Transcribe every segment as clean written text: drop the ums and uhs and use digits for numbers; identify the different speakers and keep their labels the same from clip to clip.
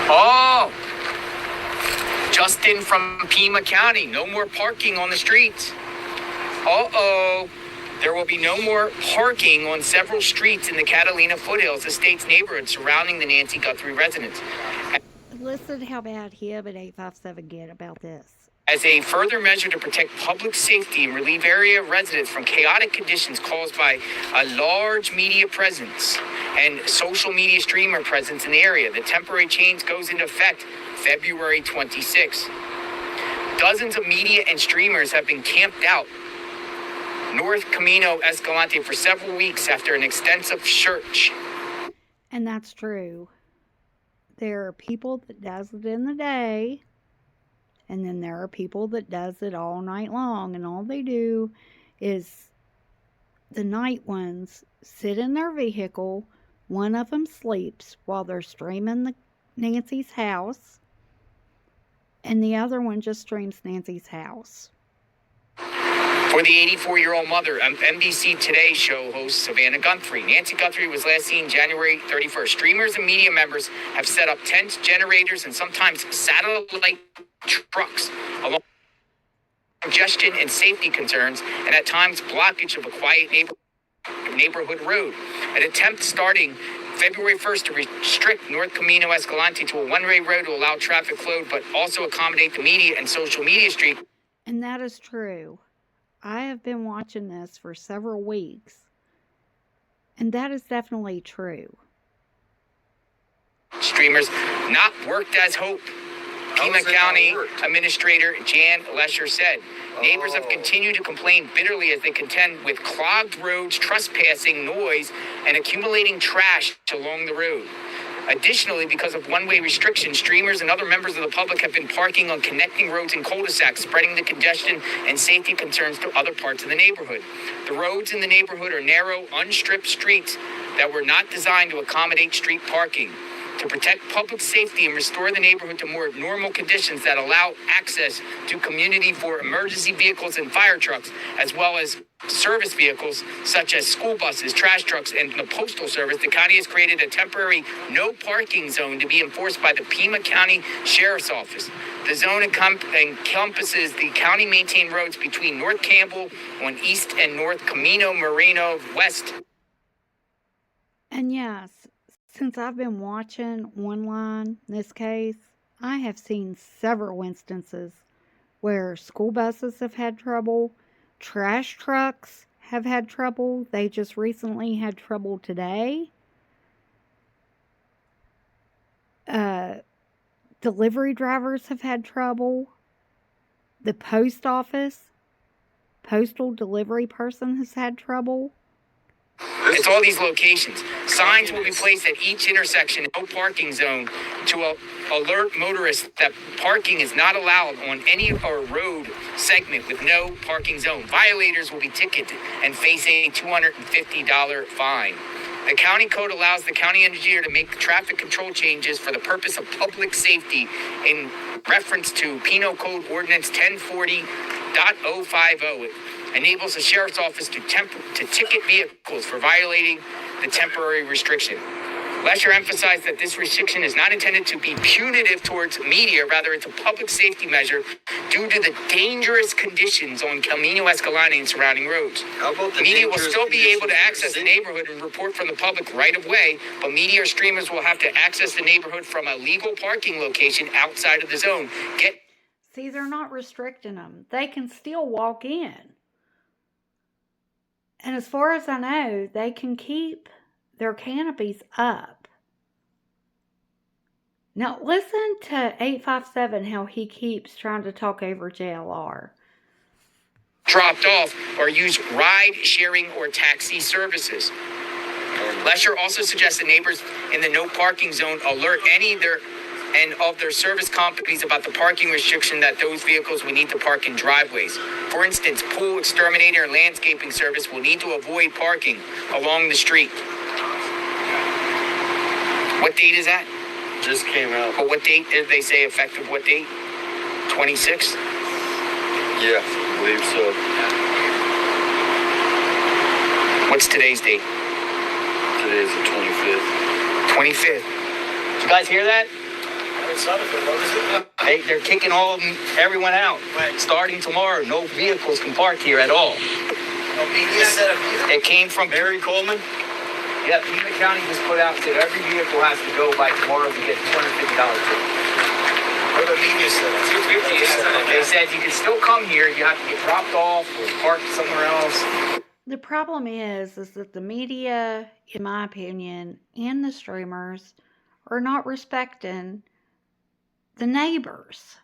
Speaker 1: Oh, Justin from Pima County. No more parking on the streets. Uh-oh. There will be no more parking on several streets in the Catalina Foothills Estates neighborhood surrounding the Nancy Guthrie residence.
Speaker 2: Listen how bad him and 857 get about this.
Speaker 1: As a further measure to protect public safety and relieve area residents from chaotic conditions caused by a large media presence and social media streamer presence in the area, the temporary change goes into effect February 26. Dozens of media and streamers have been camped out North Camino Escalante for several weeks after an extensive search.
Speaker 2: And that's true. There are people that does it in the day, and then there are people that does it all night long, and all they do is the night ones sit in their vehicle, one of them sleeps while they're streaming Nancy's house, and the other one just streams Nancy's house.
Speaker 1: For the 84-year-old mother, NBC Today show host Savannah Guthrie. Nancy Guthrie was last seen January 31st. Streamers and media members have set up tents, generators, and sometimes satellite trucks along congestion and safety concerns, and at times blockage of a quiet neighborhood road. An attempt starting February 1st to restrict North Camino Escalante to a one-way road to allow traffic flow, but also accommodate the media and social media street.
Speaker 2: And that is true. I have been watching this for several weeks, and that is definitely true.
Speaker 1: Streamers not worked as hoped. Pima County Administrator Jan Lesher said, neighbors have continued to complain bitterly as they contend with clogged roads, trespassing, noise, and accumulating trash along the road. Additionally, because of one-way restrictions, streamers and other members of the public have been parking on connecting roads and cul-de-sacs, spreading the congestion and safety concerns to other parts of the neighborhood. The roads in the neighborhood are narrow, unstriped streets that were not designed to accommodate street parking. To protect public safety and restore the neighborhood to more normal conditions that allow access to community for emergency vehicles and fire trucks, as well as service vehicles such as school buses, trash trucks, and the postal service, the county has created a temporary no parking zone to be enforced by the Pima County Sheriff's Office. The zone encompasses the county-maintained roads between North Campbell on east and North Camino Moreno west.
Speaker 2: And yes, since I've been watching online this case, I have seen several instances where school buses have had trouble, trash trucks have had trouble. They just recently had trouble today. Delivery drivers have had trouble. The post office, postal delivery person has had trouble.
Speaker 1: It's all these locations. Signs will be placed at each intersection, no parking zone, to alert motorists that parking is not allowed on any road segment with no parking zone. Violators will be ticketed and face a $250 fine. The county code allows the county engineer to make traffic control changes for the purpose of public safety in reference to Penal Code Ordinance 1040.050. Enables the sheriff's office to ticket vehicles for violating the temporary restriction. Lesher emphasized that this restriction is not intended to be punitive towards media, rather it's a public safety measure due to the dangerous conditions on Camino Escalante and surrounding roads. Media will still be able to access the neighborhood and report from the public right of way, but media or streamers will have to access the neighborhood from a legal parking location outside of the zone.
Speaker 2: See, they're not restricting them. They can still walk in. And as far as I know, they can keep their canopies up. Now, listen to 857, how he keeps trying to talk over JLR.
Speaker 1: Dropped off or use ride-sharing or taxi services. Lesher also suggested neighbors in the no parking zone alert any of their service companies about the parking restriction that those vehicles will need to park in driveways. For instance, pool exterminator and landscaping service will need to avoid parking along the street. What date is that?
Speaker 3: Just came out.
Speaker 1: But what date did they say effective? What date? 26?
Speaker 3: Yeah, I believe so.
Speaker 1: What's today's date?
Speaker 3: Today's the 25th.
Speaker 1: 25th. Did you guys hear that? They're kicking everyone out. Starting tomorrow, no vehicles can park here at all.
Speaker 4: No media set up either.
Speaker 1: It came from
Speaker 3: Barry Coleman?
Speaker 1: Yeah, Pima County just put out that every vehicle has to go by tomorrow to get $250 ticket.
Speaker 4: What about media set up?
Speaker 1: 250. They said you can still come here. You have to get dropped off or parked somewhere else.
Speaker 2: The problem is that the media, in my opinion, and the streamers are not respecting the neighbors.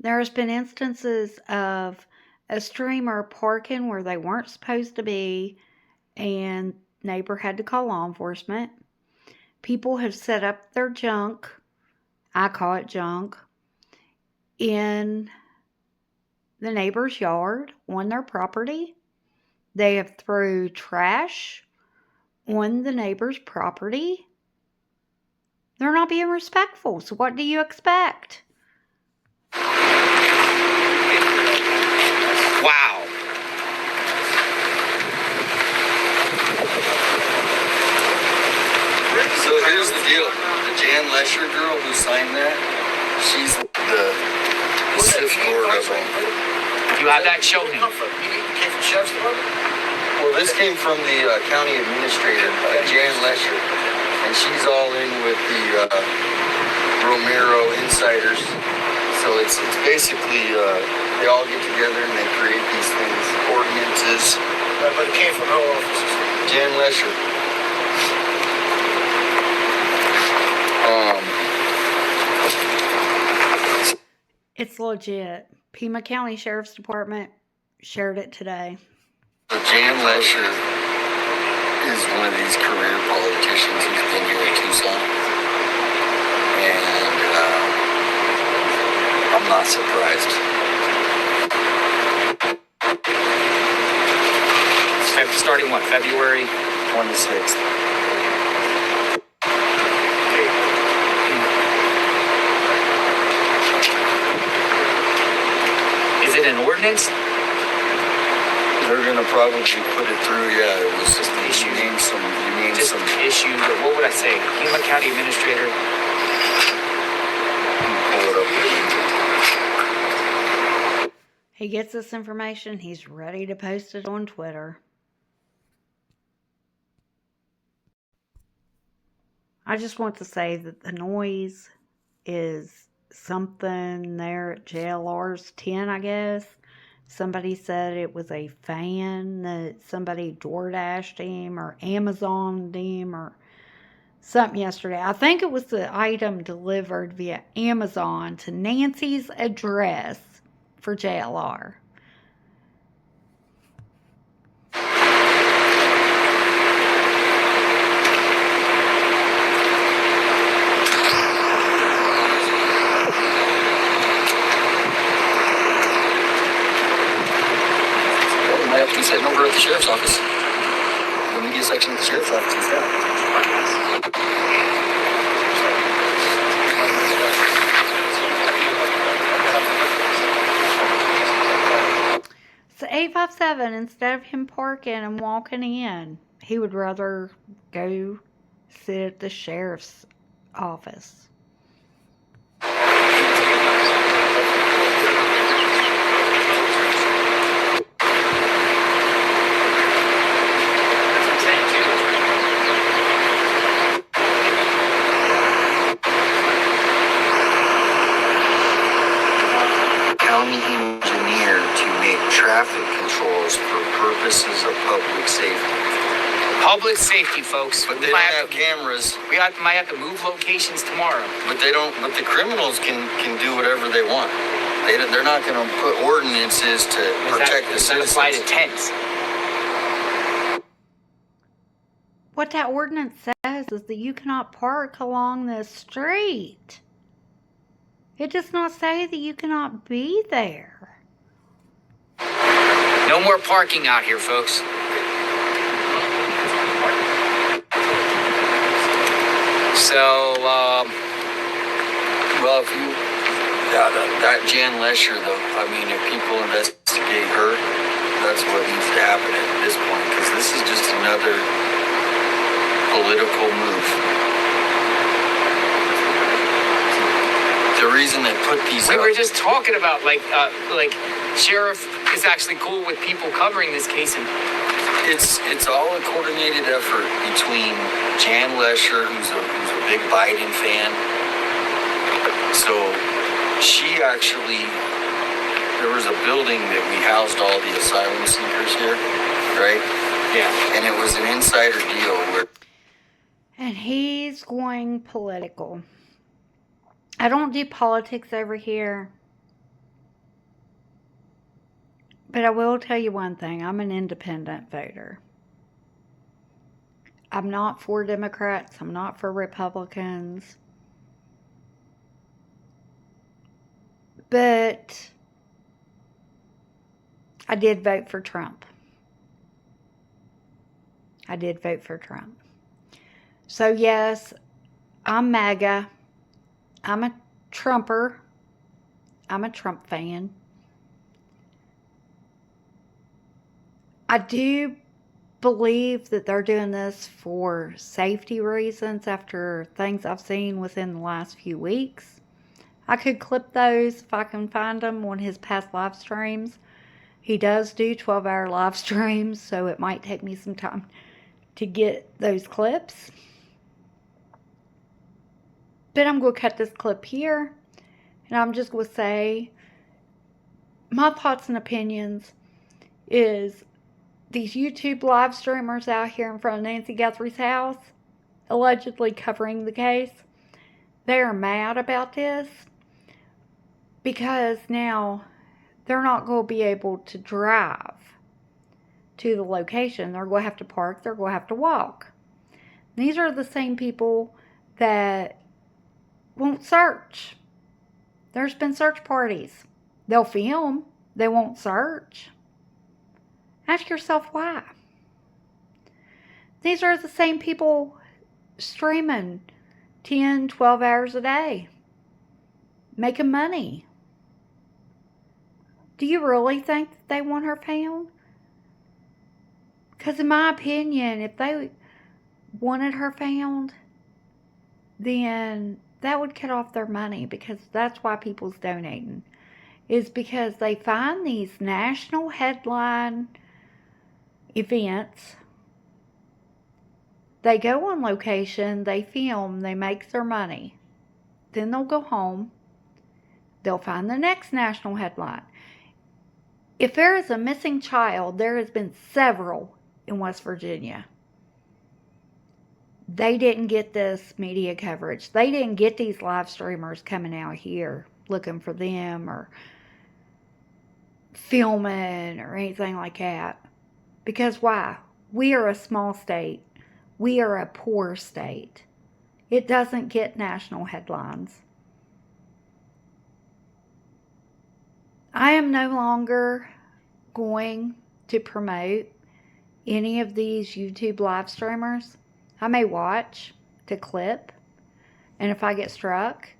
Speaker 2: There's been instances of a streamer parking where they weren't supposed to be, and neighbor had to call law enforcement. People have set up their junk, I call it junk, in the neighbor's yard on their property. They have threw trash on the neighbor's property. They're not being respectful. So what do you expect?
Speaker 1: Wow.
Speaker 3: So here's the deal. The Jan Lesher girl who signed that, she's the Sith Lord of them.
Speaker 1: You have that? Show me.
Speaker 4: You came from Sheriff's Department?
Speaker 3: Well, this came from the county administrator, Jan Lesher, and she's all in with the Romero insiders. So it's basically they all get together and they create these things, ordinances.
Speaker 4: But it came from her offices.
Speaker 3: Jan Lesher.
Speaker 2: It's legit. Pima County Sheriff's Department shared it today.
Speaker 3: Jan Lesher is one of these career politicians who's been here in Tucson. And I'm not surprised.
Speaker 1: Starting what, February?
Speaker 3: 26th.
Speaker 1: Is it an ordinance?
Speaker 3: They're gonna probably put it through, yeah, it was just
Speaker 1: Issue.
Speaker 3: you named some
Speaker 1: Issued, but what would I say? Pima County Administrator.
Speaker 3: pull it up.
Speaker 2: He gets this information, he's ready to post it on Twitter. I just want to say that the noise is something there at JLR's 10, I guess. Somebody said it was a fan that somebody DoorDashed him or Amazoned him or something yesterday. I think it was the item delivered via Amazon to Nancy's address for JLR.
Speaker 3: Might have to be sitting over at the sheriff's office. The media section of the sheriff's office is down.
Speaker 2: So 857, instead of him parking and walking in, he would rather go sit at the sheriff's office.
Speaker 3: County engineer to make traffic controls for purposes of public safety.
Speaker 1: Public safety, folks.
Speaker 3: But they don't have cameras.
Speaker 1: Might have to move locations tomorrow.
Speaker 3: But they don't. But the criminals can do whatever they want. They're not going to put ordinances to protect the
Speaker 1: Does
Speaker 3: citizens.
Speaker 1: that apply to tents?
Speaker 2: What that ordinance says is that you cannot park along the street. It does not say that you cannot be there.
Speaker 1: No more parking out here, folks. So,
Speaker 3: Well, if you, that Jan Lesher, though, I mean, if people investigate her, that's what needs to happen at this point, because this is just another political move. reason they put these
Speaker 1: We
Speaker 3: up.
Speaker 1: were just talking about like sheriff is actually cool with people covering this case, and
Speaker 3: It's all a coordinated effort between Jan Lesher, who's a big Biden fan. So she actually, there was a building that we housed all the asylum seekers here, right?
Speaker 1: yeah.
Speaker 3: And it was an insider deal where
Speaker 2: And he's going political. I don't do politics over here. But I will tell you one thing. I'm an independent voter. I'm not for Democrats. I'm not for Republicans. But I did vote for Trump. I did vote for Trump. So yes, I'm MAGA. I'm a Trumper. I'm a Trump fan. I do believe that they're doing this for safety reasons after things I've seen within the last few weeks. I could clip those if I can find them on his past live streams. He does do 12-hour live streams, so it might take me some time to get those clips. But I'm going to cut this clip here, and I'm just going to say my thoughts and opinions is these YouTube live streamers out here in front of Nancy Guthrie's house, allegedly covering the case, they are mad about this because now they're not going to be able to drive to the location. They're going to have to park. They're going to have to walk. These are the same people that won't search. There's been search parties. They'll film. They won't search. Ask yourself why. These are the same people streaming 10, 12 hours a day, making money. Do you really think that they want her found? Because in my opinion, if they wanted her found, then that would cut off their money, because that's why people's donating. Is because they find these national headline events. They go on location, they film, they make their money. Then they'll go home. They'll find the next national headline. If there is a missing child, there has been several in West Virginia. They didn't get this media coverage. They didn't get these live streamers coming out here looking for them or filming or anything like that. Because why? We are a small state. We are a poor state. It doesn't get national headlines. I am no longer going to promote any of these YouTube live streamers. I may watch to clip, and if I get struck,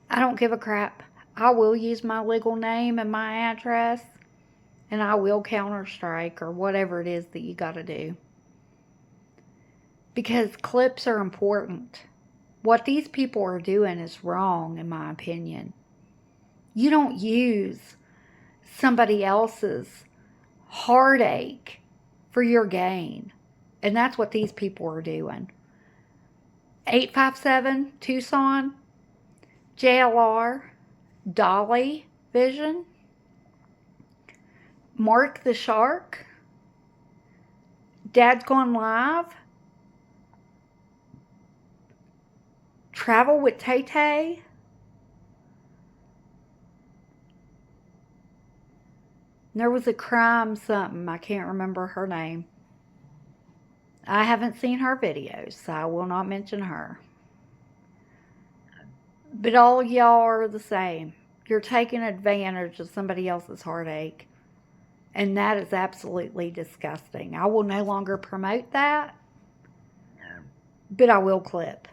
Speaker 2: I don't give a crap. I will use my legal name and my address, and I will counter-strike or whatever it is that you got to do. Because clips are important. What these people are doing is wrong, in my opinion. You don't use somebody else's heartache for your gain. And that's what these people are doing. 857 Tucson, JLR, Dolly Vision, Mark the Shark, Dad's Gone Live, Travel with Tay Tay, there was a crime something, I can't remember her name. I haven't seen her videos, so I will not mention her. But all y'all are the same. You're taking advantage of somebody else's heartache. And that is absolutely disgusting. I will no longer promote that. But I will clip.